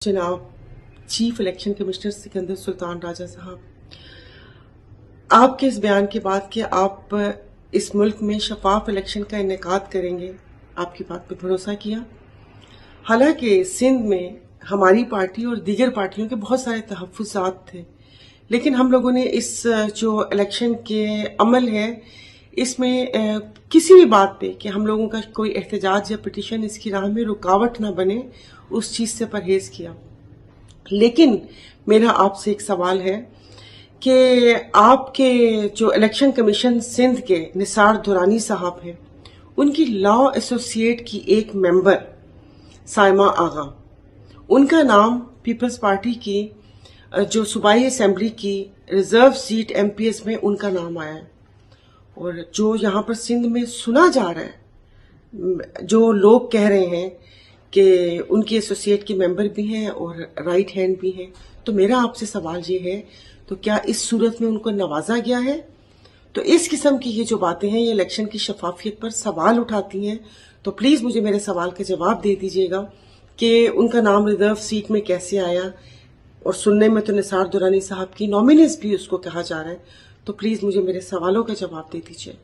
जनाब chief election commissioner Sikandar Sultan Raja साहब, आपके इस बयान के बाद कि आप इस मुल्क में शफाफ इलेक्शन का इनेकाद करेंगे, आपकी बात पे भरोसा किया। हालांकि सिंध में हमारी पार्टी और दीगर पार्टियों के बहुत सारे तहफ़्फ़ुज़ात थे, लेकिन हम लोगों ने इस जो इलेक्शन के अमल है इसमें किसी भी बात पे कि हम लोगों का कोई एहतजाज या पिटीशन इसकी राह में रुकावट ना बने, उस चीज़ से परहेज़ किया। लेकिन मेरा आपसे एक सवाल है कि आपके जो इलेक्शन कमीशन सिंध के निसार दुरानी साहब हैं, उनकी लॉ एसोसिएट की एक मेंबर साइमा आगा, उनका नाम पीपल्स पार्टी की जो सूबाई असेंबली की रिजर्व सीट एमपीएस में उनका नाम आया है। और जो यहाँ पर सिंध में सुना जा रहा है, जो लोग कह रहे हैं कि उनकी एसोसिएट के मेंबर भी हैं और राइट हैंड भी हैं, तो मेरा आपसे सवाल ये है, तो क्या इस सूरत में उनको नवाजा गया है? तो इस किस्म की ये जो बातें हैं ये इलेक्शन की शफाफियत पर सवाल उठाती हैं। तो प्लीज़ मुझे मेरे सवाल का जवाब दे दीजिएगा कि उनका नाम रिजर्व सीट में कैसे आया, और सुनने में तो निसार दुरानी साहब की नॉमिनीज भी उसको कहा जा रहा है। तो प्लीज़ मुझे मेरे सवालों का जवाब दे दीजिए।